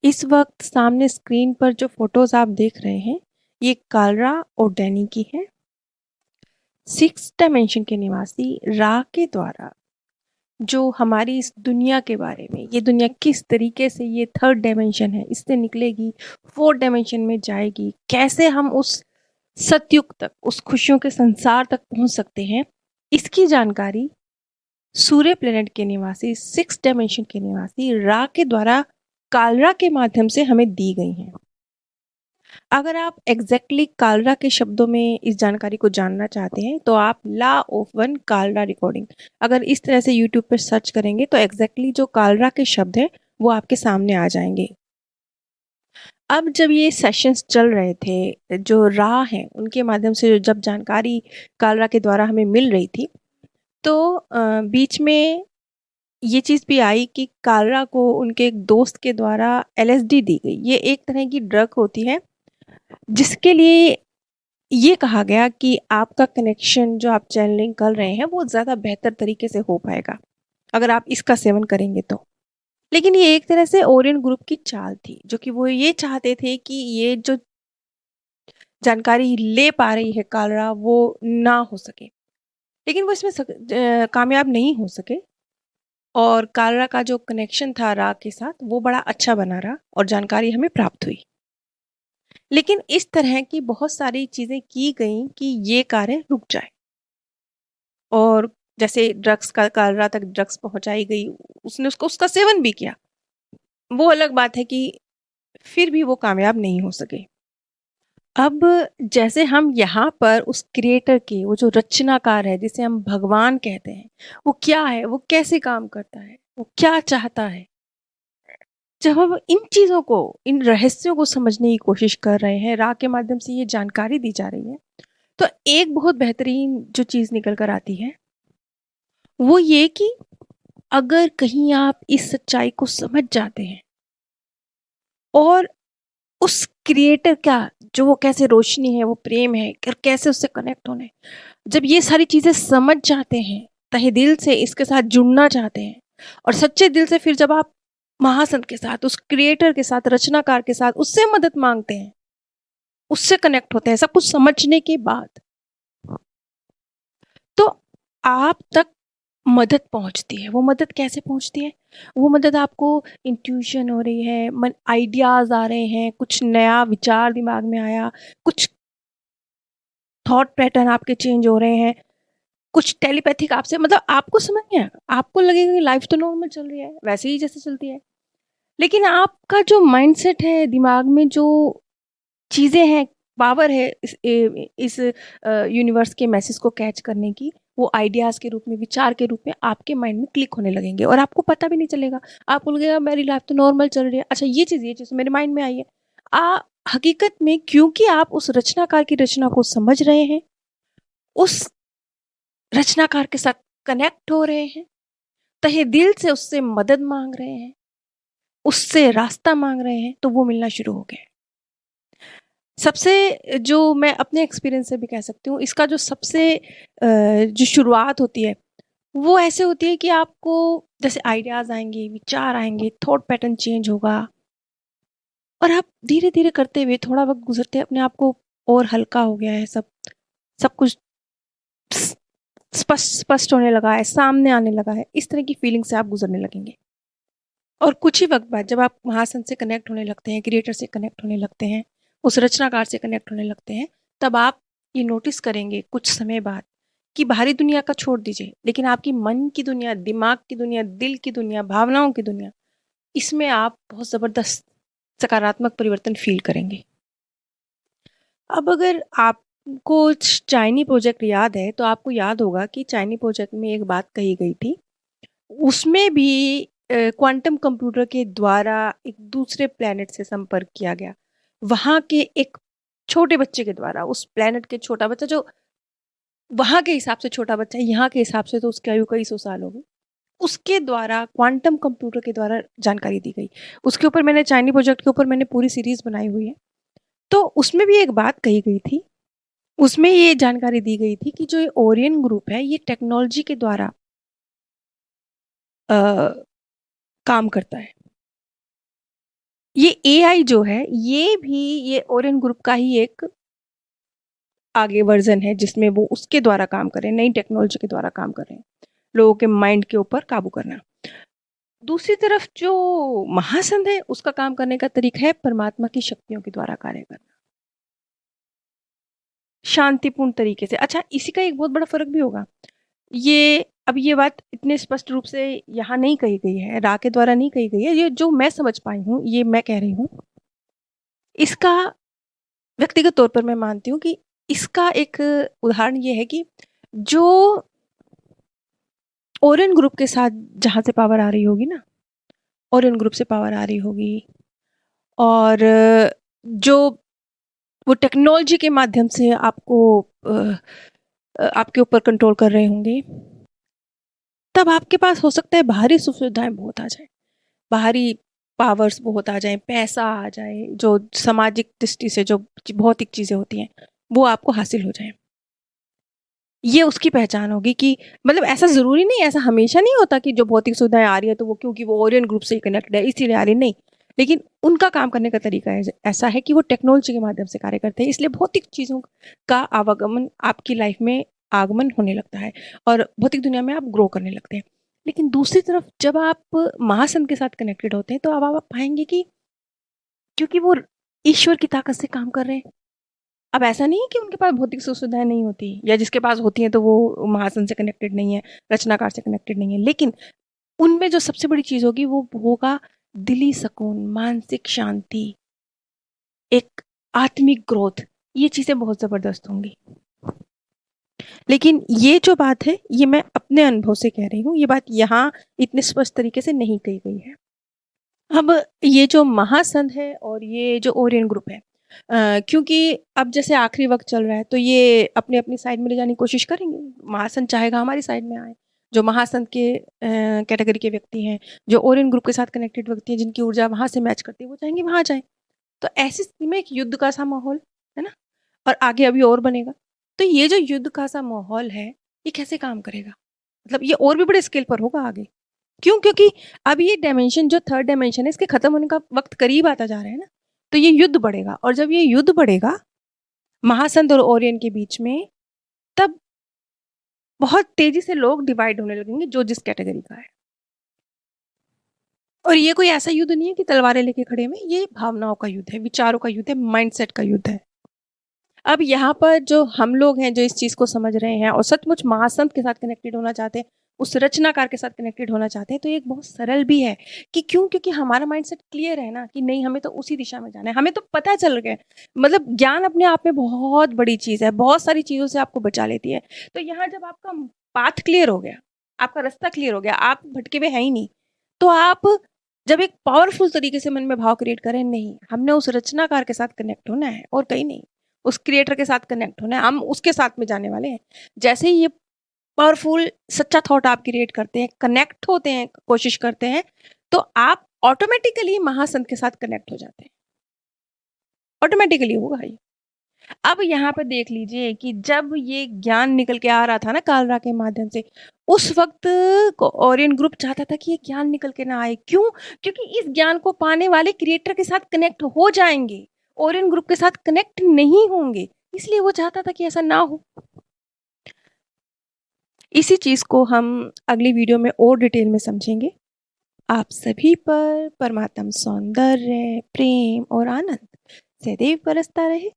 इस वक्त सामने स्क्रीन पर जो फोटोज आप देख रहे हैं ये कालरा और डैनी की है। 6 डायमेंशन के निवासी रा के द्वारा जो हमारी इस दुनिया के बारे में, ये दुनिया किस तरीके से ये 3rd डायमेंशन है इससे निकलेगी, 4th डायमेंशन में जाएगी, कैसे हम उस सतयुग तक, उस खुशियों के संसार तक पहुंच सकते हैं, इसकी जानकारी सूर्य प्लेनेट के निवासी 6 डायमेंशन के निवासी रा के द्वारा कालरा के माध्यम से हमें दी गई हैं। अगर आप एग्जैक्टली कालरा के शब्दों में इस जानकारी को जानना चाहते हैं तो आप ला ऑफ वन कालरा रिकॉर्डिंग अगर इस तरह से यूट्यूब पर सर्च करेंगे तो एग्जैक्टली जो कालरा के शब्द हैं वो आपके सामने आ जाएंगे। अब जब ये सेशंस चल रहे थे, जो रा हैं उनके माध्यम से जब जानकारी कालरा के द्वारा हमें मिल रही थी, तो बीच में ये चीज़ भी आई कि कालरा को उनके एक दोस्त के द्वारा LSD दी गई। ये एक तरह की ड्रग होती है जिसके लिए ये कहा गया कि आपका कनेक्शन जो आप चैनलिंग कर रहे हैं वो ज़्यादा बेहतर तरीके से हो पाएगा अगर आप इसका सेवन करेंगे तो। लेकिन ये एक तरह से ओरियन ग्रुप की चाल थी, जो कि वो ये चाहते थे कि ये जो जानकारी ले पा रही है कालरा वो ना हो सके, लेकिन वो इसमें कामयाब नहीं हो सके और कालरा का जो कनेक्शन था रा के साथ वो बड़ा अच्छा बना रहा और जानकारी हमें प्राप्त हुई। लेकिन इस तरह की बहुत सारी चीज़ें की गई कि ये कार्य रुक जाए और जैसे ड्रग्स का कालरा तक ड्रग्स पहुंचाई गई, उसने उसका सेवन भी किया। वो अलग बात है कि फिर भी वो कामयाब नहीं हो सके। अब जैसे हम यहाँ पर उस क्रिएटर के, वो जो रचनाकार है जिसे हम भगवान कहते हैं, वो क्या है, वो कैसे काम करता है, वो क्या चाहता है, जब हम इन चीज़ों को, इन रहस्यों को समझने की कोशिश कर रहे हैं, रा के माध्यम से ये जानकारी दी जा रही है, तो एक बहुत बेहतरीन जो चीज़ निकल कर आती है वो ये कि अगर कहीं आप इस सच्चाई को समझ जाते हैं और उस क्रिएटर का जो वो कैसे रोशनी है, वो प्रेम है और कैसे उससे कनेक्ट होने, जब ये सारी चीज़ें समझ जाते हैं, तहे दिल से इसके साथ जुड़ना चाहते हैं और सच्चे दिल से फिर जब आप महासंत के साथ, उस क्रिएटर के साथ, रचनाकार के साथ उससे मदद मांगते हैं, उससे कनेक्ट होते हैं सब कुछ समझने के बाद, तो आप तक मदद पहुंचती है। वो मदद कैसे पहुंचती है? वो मदद आपको इंट्यूशन हो रही है, मन आइडियाज आ रहे हैं, कुछ नया विचार दिमाग में आया, कुछ थॉट पैटर्न आपके चेंज हो रहे हैं, कुछ टेलीपैथिक आपसे, मतलब आपको समझ नहीं आएगा, आपको लगेगा कि लाइफ तो नॉर्मल चल रही है, वैसे ही जैसे चलती है, लेकिन आपका जो माइंडसेट है, दिमाग में जो चीज़ें हैं, पावर है इस यूनिवर्स के मैसेज को कैच करने की, वो आइडियाज़ के रूप में, विचार के रूप में आपके माइंड में क्लिक होने लगेंगे और आपको पता भी नहीं चलेगा। आपको लगेगा मेरी लाइफ तो नॉर्मल चल रही है, अच्छा ये चीज़ मेरे माइंड में आई है। हकीकत में क्योंकि आप उस रचनाकार की रचना को समझ रहे हैं, उस रचनाकार के साथ कनेक्ट हो रहे हैं, तहे दिल से उससे मदद मांग रहे हैं, उससे रास्ता मांग रहे हैं, तो वो मिलना शुरू हो गया। सबसे, जो मैं अपने एक्सपीरियंस से भी कह सकती हूँ, इसका जो सबसे जो शुरुआत होती है वो ऐसे होती है कि आपको जैसे आइडियाज़ आएंगे, विचार आएंगे, थॉट पैटर्न चेंज होगा और आप धीरे धीरे करते हुए, थोड़ा वक्त गुजरते अपने आप को और हल्का हो गया है, सब सब कुछ स्पष्ट स्पष्ट होने लगा है, सामने आने लगा है, इस तरह की फीलिंग से आप गुजरने लगेंगे। और कुछ ही वक्त बाद जब आप महासन से कनेक्ट होने लगते हैं, क्रिएटर से कनेक्ट होने लगते हैं, उस रचनाकार से कनेक्ट होने लगते हैं, तब आप ये नोटिस करेंगे कुछ समय बाद कि बाहरी दुनिया का छोड़ दीजिए, लेकिन आपकी मन की दुनिया, दिमाग की दुनिया, दिल की दुनिया, भावनाओं की दुनिया, इसमें आप बहुत ज़बरदस्त सकारात्मक परिवर्तन फील करेंगे। अब अगर आपको चाइनी प्रोजेक्ट याद है तो आपको याद होगा कि चाइनी प्रोजेक्ट में एक बात कही गई थी, उसमें भी क्वांटम कंप्यूटर के द्वारा एक दूसरे प्लैनेट से संपर्क किया गया। वहाँ के एक छोटे बच्चे के द्वारा, उस प्लैनेट के छोटा बच्चा जो वहाँ के हिसाब से छोटा बच्चा है, यहाँ के हिसाब से तो उसकी आयु कई सौ साल होगी, उसके द्वारा, क्वांटम कंप्यूटर के द्वारा जानकारी दी गई। उसके ऊपर मैंने, चाइनी प्रोजेक्ट के ऊपर मैंने पूरी सीरीज बनाई हुई है। तो उसमें भी एक बात कही गई थी, उसमें ये जानकारी दी गई थी कि जो ये ओरियन ग्रुप है ये टेक्नोलॉजी के द्वारा काम करता है। ये एआई जो है ये भी ये ओरियन ग्रुप का ही एक आगे वर्जन है जिसमें वो उसके द्वारा काम कर रहे हैं, नई टेक्नोलॉजी के द्वारा काम कर रहे हैं, लोगों के माइंड के ऊपर काबू करना। दूसरी तरफ जो महासंघ है उसका काम करने का तरीका है परमात्मा की शक्तियों के द्वारा कार्य करना, शांतिपूर्ण तरीके से। अच्छा, इसी का एक बहुत बड़ा फर्क भी होगा। अब ये बात इतने स्पष्ट रूप से यहाँ नहीं कही गई है, रा के द्वारा नहीं कही गई है, ये जो मैं समझ पाई हूँ ये मैं कह रही हूँ। इसका व्यक्तिगत तौर पर मैं मानती हूँ कि इसका एक उदाहरण ये है कि जो ओरियन ग्रुप के साथ जहाँ से पावर आ रही होगी ना, ओरियन ग्रुप से पावर आ रही होगी, और जो वो टेक्नोलॉजी के माध्यम से आपके ऊपर कंट्रोल कर रहे होंगे, तब आपके पास हो सकता है बाहरी सुख सुविधाएं बहुत आ जाए, बाहरी पावर्स बहुत आ जाए, पैसा आ जाए, जो सामाजिक दृष्टि से जो भौतिक चीज़ें होती हैं वो आपको हासिल हो जाए। ये उसकी पहचान होगी कि मतलब ऐसा ज़रूरी नहीं, ऐसा हमेशा नहीं होता कि जो भौतिक सुविधाएं आ रही है तो वो क्योंकि वो ओरियन ग्रुप से ही कनेक्टेड है इसीलिए आ रही, नहीं। लेकिन उनका काम करने का तरीका ऐसा है कि वो टेक्नोलॉजी के माध्यम से कार्य करते हैं, इसलिए भौतिक चीज़ों का आवागमन आपकी लाइफ में आगमन होने लगता है और भौतिक दुनिया में आप ग्रो करने लगते हैं। लेकिन दूसरी तरफ जब आप महासंघ के साथ कनेक्टेड होते हैं तो अब आप पाएंगे कि क्योंकि वो ईश्वर की ताकत से काम कर रहे हैं। अब ऐसा नहीं है कि उनके पास भौतिक सुख-सुविधाएँ नहीं होती, या जिसके पास होती हैं तो वो महासन से कनेक्टेड नहीं है, रचनाकार से कनेक्टेड नहीं है। लेकिन उनमें जो सबसे बड़ी चीज़ होगी वो होगा दिली सुकून, मानसिक शांति, एक आत्मिक ग्रोथ, ये चीज़ें बहुत ज़बरदस्त होंगी। लेकिन ये जो बात है ये मैं अपने अनुभव से कह रही हूँ, ये बात यहाँ इतने स्पष्ट तरीके से नहीं कही गई है। अब ये जो महासंघ है और ये जो ओरियन ग्रुप है, क्योंकि अब जैसे आखिरी वक्त चल रहा है तो ये अपनी अपनी साइड में ले जाने की कोशिश करेंगे। महासंघ चाहेगा हमारी साइड में आए, जो महासंघ के कैटेगरी के व्यक्ति हैं, जो ओरियन ग्रुप के साथ कनेक्टेड व्यक्ति हैं, जिनकी ऊर्जा वहाँ से मैच करती है, वो चाहेंगे वहाँ जाए। तो ऐसी स्थिति में एक युद्ध का सा माहौल है ना, और आगे अभी और बनेगा। तो ये जो युद्ध का सा माहौल है ये कैसे काम करेगा, मतलब ये और भी बड़े स्केल पर होगा आगे। क्यों? क्योंकि अब ये डायमेंशन जो थर्ड डायमेंशन है इसके खत्म होने का वक्त करीब आता जा रहा है ना, तो ये युद्ध बढ़ेगा, और जब ये युद्ध बढ़ेगा महासंघ और ओरियन के बीच में, तब बहुत तेजी से लोग डिवाइड होने लगेंगे जो जिस कैटेगरी का है। और ये कोई ऐसा युद्ध नहीं है कि तलवारें लेके खड़े हुए, ये भावनाओं का युद्ध है, विचारों का युद्ध है, माइंडसेट का युद्ध है। अब यहाँ पर जो हम लोग हैं जो इस चीज़ को समझ रहे हैं और सचमुच महासंत के साथ कनेक्टेड होना चाहते हैं, उस रचनाकार के साथ कनेक्टेड होना चाहते हैं, तो ये एक बहुत सरल भी है कि क्यों, क्योंकि हमारा माइंडसेट क्लियर है ना कि नहीं, हमें तो उसी दिशा में जाना है, हमें तो पता चल गया। मतलब ज्ञान अपने आप में बहुत बड़ी चीज़ है, बहुत सारी चीज़ों से आपको बचा लेती है। तो यहाँ जब आपका पाथ क्लियर हो गया, आपका रास्ता क्लियर हो गया, आप भटके हुए हैं ही नहीं, तो आप जब एक पावरफुल तरीके से मन में भाव क्रिएट करें, नहीं हमने उस रचनाकार के साथ कनेक्ट होना है और कहीं नहीं, उस क्रिएटर के साथ कनेक्ट होना है, हम उसके साथ में जाने वाले हैं। जैसे ही ये पावरफुल सच्चा थॉट आप क्रिएट करते हैं, कनेक्ट होते हैं, कोशिश करते हैं, तो आप ऑटोमेटिकली महासंत के साथ कनेक्ट हो जाते हैं, ऑटोमेटिकली होगा ये। अब यहाँ पर देख लीजिए कि जब ये ज्ञान निकल के आ रहा था ना कालरा के माध्यम से, उस वक्त ओरियन ग्रुप चाहता था कि ये ज्ञान निकल के ना आए। क्यों? क्योंकि इस ज्ञान को पाने वाले क्रिएटर के साथ कनेक्ट हो जाएंगे, ओरियन ग्रुप के साथ कनेक्ट नहीं होंगे, इसलिए वो चाहता था कि ऐसा ना हो। इसी चीज को हम अगली वीडियो में और डिटेल में समझेंगे। आप सभी पर परमात्म सौंदर्य, प्रेम और आनंद सदैव बरसता रहे।